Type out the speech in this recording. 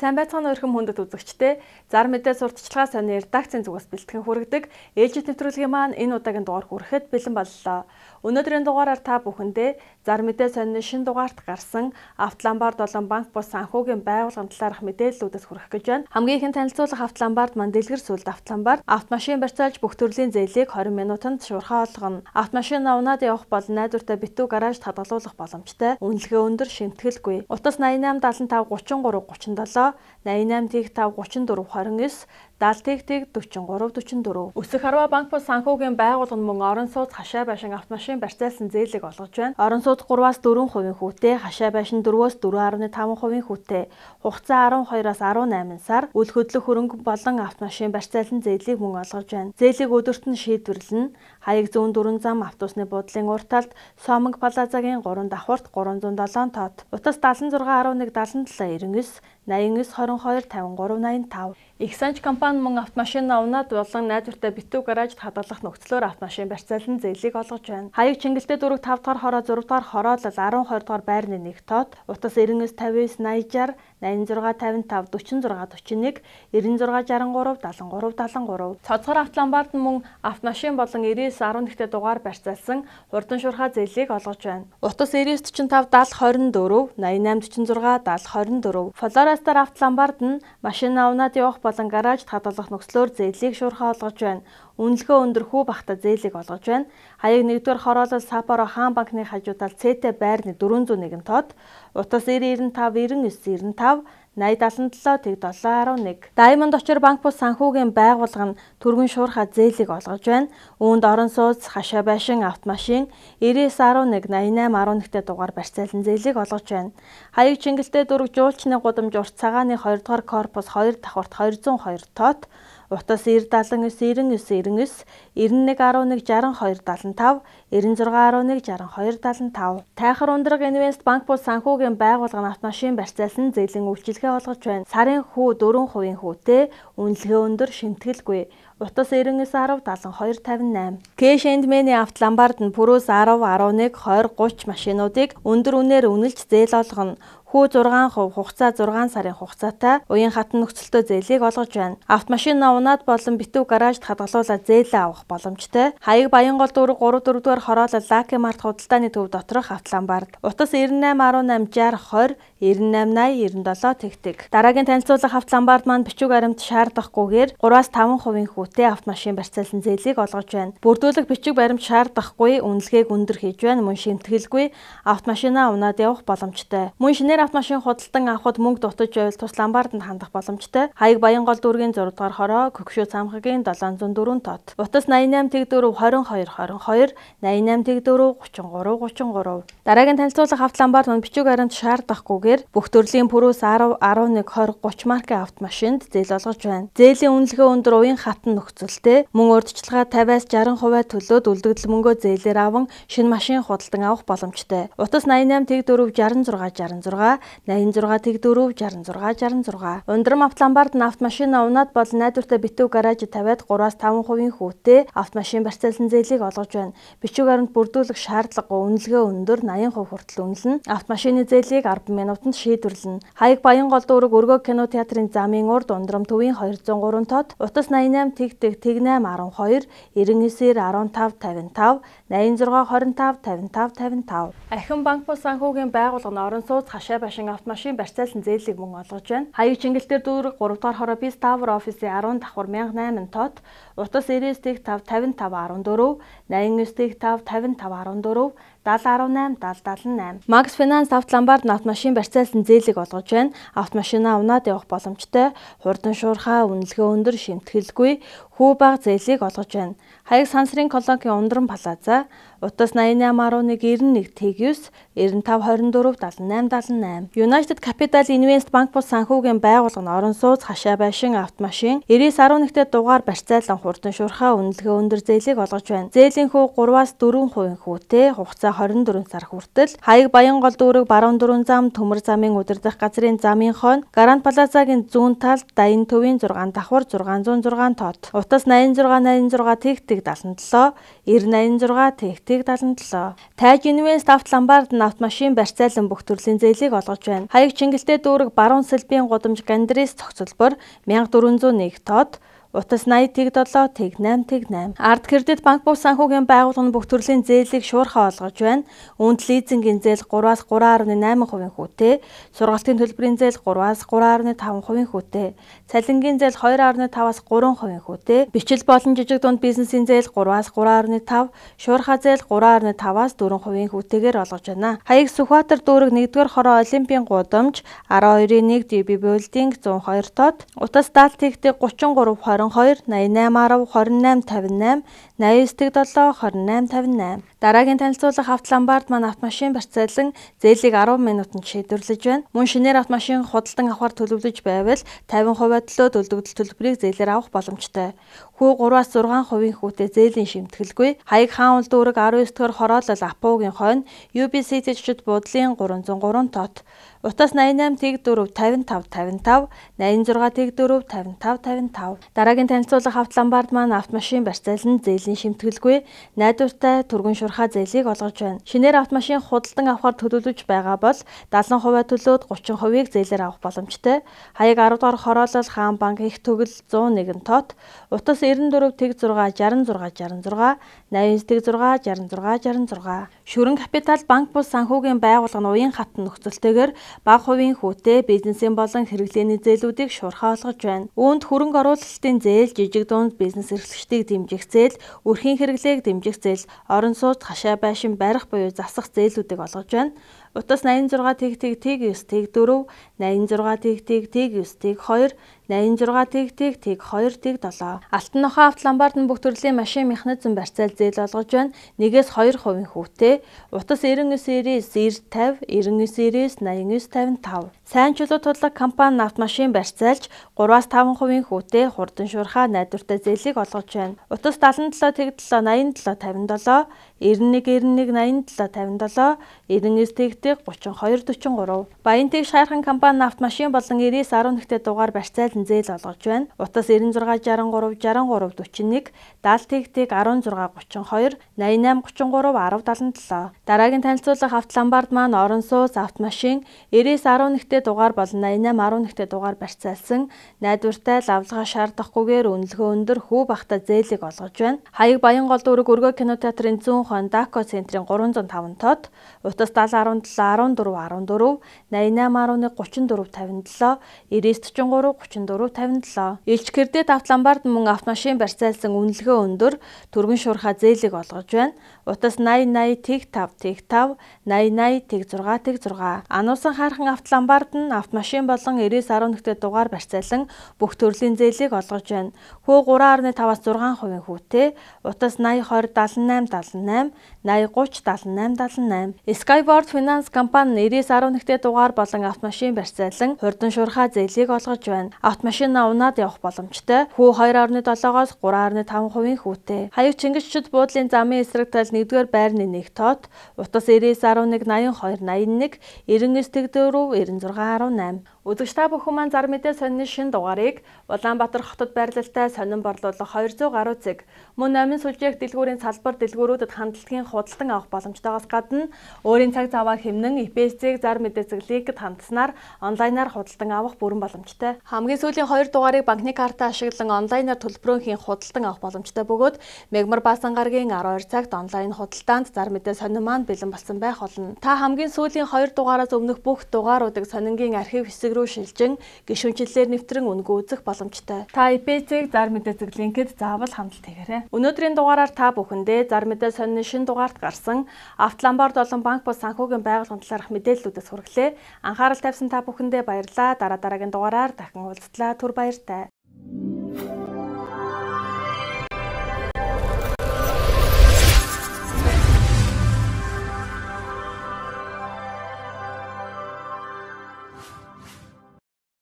Сайн байцгаана өрхөм хүндэт үзэгчдээ зар мэдээ сурталчилгаа сонины редакцийн зүгээс бэлтгэн хүргэдэг ээлжид нэвтрүүлгийн маань энэ удаагийн дугаар хүрэхэд бэлэн боллоо. Өнөөдрийн дугаараар та бүхэндээ зар мэдээ сонины шинэ дугаарт гарсан Автоломбард болон банк бус санхүүгийн байгууллагын талаарх мэдээллүүдээс хүргэх гэж байна. Хамгийн ихэнд танилцуулах Автоломбард маань дэлгэр сүлд Автоломбард автомашин барьцаалж бүх төрлийн зээлийг 20 минутанд шуурхаа олгоно. Автомашин авнаад явах бол найдвартай битүү гаражд хадгалуулах боломжтой. Үнэлгээ өндөр, шимтгэлгүй. Утас 88 75 33 37 88 тэг 5 34 29 70 тэг 43 44. Өсөх Харва банк бус санхүүгийн байгууллага нь мөн орон сууц хашаа байшин автомашин барьцаалсан зээлийг олгож байна. Орон сууц 3-аас 4% хүүтэй, хашаа байшин 4-өөс 4.5% хүүтэй. Хугацаа 12-аас 18 сар. Үл хөдлөх хөрөнгө болон автомашин барьцаалсан зээлийг мөн олгож байна. Зээлийг өдөрт нь шийдвэрлэнэ. Хаяг зүүн дөрвөн зам автобусны буудлын урт талд Сомонг плазагийн 3 давхурт 307 тоод. Утас 76 11 77 99 89 22 53 85. Их санч компани мөн автомашин авнаад болон найдвартай битүү гаражд хадгалах нөхцлөөр автомашин барьцаалсан зээлийг олгож байна. Хаяг Чингэлтэй дүүрэг 5 дахь хороо 6 дахь хороолол 12 дахь байрны 1 тоод. Утас 99 59 80 60 86 55 46 41 96 63 73 73. Цоцгор Автоломбард мөн автомашин болон 99 11-т дугаар барьцаалсан хурдан шуурхаа зээлийг олгож байна. Утас 99 45 70 24 88 46 70 24. Флорастар Автоломбард нь машин авнаад явах болон гаражд хадгалах нөхцлөөр зээлийг шуурхаа олгож байна. Үнэлгээ өндөр хүү бахта зээлийг олгож байна. Хаяг 1-р хороолол Сапоро хаан банкны хажуудал Цэтэй байрны 401 тоод. Утас 90 95 99 95 8077 тэг 711. Diamond очор банк бус санхүүгийн байгууллага нь түргэн шуурхаа зээлийг олгож байна. Үүнд орон сууц, хашаа байшин, автомашин 9911 88 11-т дугаар барьцаалсан зээлийг олгож байна. Хаяг Чингэлтэй дүүрэг жуулчны гудамж урт цагааны 2 дахь корпус 2 давхурт 202 тоод. Утас 9079 99 99 91 11 62 75 96 11 62 75. Тайхар ундраг Инвест банк бус санхүүгийн байгууллага нь автомашин барьцаалсан зээлийн үйлчилгээ олгож байна. Сарын хүү 4% хүүтэй, үнэлгээ өндөр, шимтгэлгүй. Утас 99 10 72 58. Кэш энд мэний Автоломбард нь пүрөөс 10 11 20 30 машинуудыг өндөр үнээр үнэлж зээл олгоно. Хүү 6%, хугацаа 6 сарын хугацаатай уян хатан нөхцөлтөө зээлийг олгож байна. Автомашин авнаад болон битүү гаражд хадгалуулаад зээлээ авах боломжтой. Хаяг Баянгол дүүрэг 3 дугаар хороолол Лаки март худалдааны төв доторх Автоломбард. Утас 98 18 60 20 98 80 97 тэгтэг. Дараагийн танилцуулах Автоломбард маань бичиг баримт шаардахгүйгээр 3-аас 5% хүүтэй автомашин барьцаалсан зээлийг олгож байна. Бүрдүүлэх бичиг баримт шаардахгүй, үнэлгээг өндөр хийж байна, мөн шимтгэлгүй автомашинаа авнаад явах боломжтой. Мөн шинээр автомашин худалдан авахд мөнгө дутаж байвал тус Ломбарданд хандах боломжтой. Хаяг Баянгол дүүргийн 6 дахь хороо, Көгшөө цамхагийн 704 тоод. Утас 88 тэг 4 22 22 88 тэг 4 33 33. Дараагийн танилцуулах Автоломбард мөн бичиг баримт шаардахгүйгээр бүх төрлийн пүрөөс 10 11 20 30 маркийн автомашинд зээл олгож байна. Зээлийн үнэлгээ өндөр уян хатан нөхцөлтэй, мөн урьдчилгаа 50-аас 60% төлөөд үлдэгдэл мөнгөө зээлээр аван шинэ машин худалдан авах боломжтой. Утас 88 тэг 4 66 66 86 тэг 4 66 66. Ундрам Автоломбард нь автомашин авнаад бол найдвартай битүү гараж тавиад 3-аас 5% хүүтэй автомашин барьцаалсан зээлийг олгож байна. Бичиг баримт бүрдүүлэх шаардлагагүй, үнэлгээ өндөр 80% хүртэл үнэлнэ. Автомашины зээлийг 10 минутанд шийдвэрлэнэ. Хаяг Баянгол дүүрэг Өргөө кино театрын замын урд Ундрам төвийн 203 тоод. Утас 88 тэг 8 12 99 15 55 86 25 55 55. Ахин банк бус санхүүгийн байгууллага нь орон сууц хашаа байшин автомашин барьцаалсан зээлийг мөн олгож байна. Хаяг Чингэлтэй дүүрэг 3 дахь хороо Бис Тавер офисын 10 давхар 1008 тоод. Утас 99 тэг 5 55 14 89 тэг 5 55 14 7018 7078. Макс Финанс Автоломбард автомашин барьцаалсан зээлийг олгож байна. Автомашинаа авнаад явах боломжтой, хурдан шуурхаа, үнэлгээ өндөр, шимтгэлгүй, хүү бага зээлийг олгож байна. Хаяг Сансрын колонкийн Ундрам плаза, утас 88 11 91 тэг 9 95 24 78 78. United Capital Invest банк бус санхүүгийн байгууллага нь орон сууц, хашаа байшин, автомашин 99 11-т дугаар барьцаалан хурдан шуурхаа, үнэлгээ өндөр зээлийг олгож байна. Зээлийн хүү 3-аас 4% хүүтэй, хугацаа 24 сар хүртэл. Хаяг Баянгол дүүрэг Баруун дөрвөн зам, Төмөр замын удирдах газрын замын хойно, Гарант плазагийн зүүн талд Даян төвийн 6 давхар 606 тоод. Утас 8686 тэг тэг 77 9086 тэг тэг 77. Тайж Invest авто ломбард нь автомашин барьцаалан бүх төрлийн зээлийг олгож байна. Хаяг Чингэлтэй дүүрэг Баруун Сэлбийн гудамж Гандрис цогцлбор 1401 тод. Утас 80-7 тэг 8 тэг 8. Ард кредит банк бус санхүүгийн байгууллага нь бүх төрлийн зээлийг шуурхаа олгож байна. Үүнд лизингийн зээл 3-аас 3.8% хүүтэй, сургалтын төлбөрийн зээл 3-аас 3.5% хүүтэй, цалингийн зээл 2.5-аас 3% хүүтэй, бичил болон жижиг дунд бизнесийн зээл 3-аас 3.5, шуурхаа зээл 3.5-аас 4% хүүтэйгээр олгож байна. Хаяг Сүхбаатар дүүрэг 1-р хороо Олимпийн гудамж 12.1 DB Building 102 тод. Утас 70 тэг 33 22 88 10 28 58 89 тэг 7 28 58. Дараагийн танилцуулга авто ломбард маань автомашин барьцаалан зээлийг 10 минутанд шийдвэрлэж байна. Мөн шинээр автомашин худалдан авахар төлөвлөж байвал 50% төлөө төлөвлөлт төлбөрийг зээлээр авах боломжтой. Хүү 3-аас 6% хүүтэй зээлийн шимтгэлгүй. Хаяг Хаанул дүүрэг 19-р хороолол Апуугийн хойно UBC зэжид буудлын 303 тот. Утас 88 тэг 4 55 55 86 тэг 4 55 55. Дараагийн танилцуулга авто ломбард маань автомашин барьцаалан зээлийн шимтгэлгүй найдвартай түргэн шуурхаа зээлийг олгож байна. Шинээр автомашин худалдан авахар төлөвлөж байгаа бол 70% төлөөд 30%-ийг зээлээр авах боломжтой. Хаяг 10 дугаар хороолол Хаан банк их төгөл 101 тот. Утас 94 тэг 6 66 66 89 тэг 6 66 66. Шүрэн капитал банк бус санхүүгийн байгууллага нь уян хатан нөхцөлтэйгээр бага хувийн хүүтэй бизнесийн болон хэрэглээний зээлүүдийг шуурхаа олгож байна. Үүнд хөрөнгө оруулалтын зээл, жижиг дунд бизнес эрхлэгчдийг дэмжих зээл, өрхийн хэрэглээг дэмжих зээл, орон сууц, хашаа байшин барих буюу засах зээлүүдийг олгож байна. Утас 86 тэг 9 тэг 4 86 тэг 9 тэг 2 86 тэг 2 тэг 7. Алтан нохой авто ломбард нь бүх төрлийн машин механизм барьцаал зээл олгож байна. 1-2% хүүтэй. Утас 99 90 90 50 99 89 55. Сайн чулуу тудлаг компани автомашин барьцаалж 3-5% хүүтэй хурдан шуурхаа найдвартай зээлийг олгож байна. Утас 77 тэг 7 87 57 91 87 57 99 тэг 32 43. Баянтэг шаархан компани автомашин болон 99-11-т дугаар барьцаалан зээл олгож байна. Утас 96 63 63 41 70 тэг 16 32 88 33 10 77. Дараагийн танилцуулга авто ломбард маань орон сууц автомашин 99-11-т дугаар болон 88-11-т дугаар барьцаалсан найдвартай лавлага шаардахгүйгээр үнэлгээ өндөр хүү бахта зээлийг олгож байна. Хаяг Баянгол дүүрэг Өргөө кинотеатрын зүүн хойно Дако центрийн 305 тод. Утас 70 17 14 14 88 11 34 57 99 44 34 57. Илч кредит авто ломбард мөн автомашин барьцаалсан үнэлгээ өндөр түргэн шуурхаа зээлийг олгож байна. Утас 80 80 тэг 5 тэг 5 80 80 тэг 6 тэг 6. Ануусан хайрхан авто ломбард нь автомашин болон 99-11-т дугаар барьцаалан бүх төрлийн зээлийг олгож байна. Хүү 3.5-аас 6% хүүтэй. Утас 80 20 78 78 80 30 78 78. Skyboard Finance компани 99-11-т дугаар болон автомашин барьцаалан хурдан шуурхаа зээлийг олгож байна. Автомашинаа унаад явах боломжтой. Хүү 2.7-оос 3.5% хүүтэй. Хаяг Чингисчүүд буудлын замын эсрэг тал 1-р байрны 1 тот. Утас 99 11 82 81 99 тэг 4 96 18. Үзэгч та бүхэн маань зар мэдээ сонины шин дугаарыг Улаанбаатар хотод байрлалтай сонин борлуулах 200 гаруй цэг мөн номын сүлжээх дэлгүүрийн салбар дэлгүүрүүдэд хандлагын худалдан авах боломжтойгоос гадна өөрийн цаг цаваа хэмнэн ИПС-ийг зар мэдээ цэглэлд хандаснаар онлайнаар худалдан авах бүрэн боломжтой. Хамгийн сүүлийн 2 дугаарыг банкны картаа ашиглан онлайнаар төлбөрөөр хийн худалдан авах боломжтой бөгөөд Мегмар Баасан гарагийн 12 цагт онлайн худалдаанд зар мэдээ сонин маань бэлэн болсон байх болно. Та хамгийн сүүлийн 2 дугаараас өмнөх бүх дугааруудыг сонингийн архив хэсэг рүү шилжин гишүүнчлэлээр нэвтрэн үнэгүй үзэх боломжтой. Та ИПС-ийг зар мэдээ цэглэлд заавал хандлт хийгээрэй. Өнөөдрийн дугаараар та бүхэндээ зар мэдээ сонины шин дугаарт гарсан авто ломбард болон банк бус санхүүгийн байгууллагын талаарх мэдээллүүдээс хүргэлээ. Анхаарал тавьсан та бүхэндээ баярлалаа. Дараагийн дугаараар дахин уулзтлаа. Түр баяртай.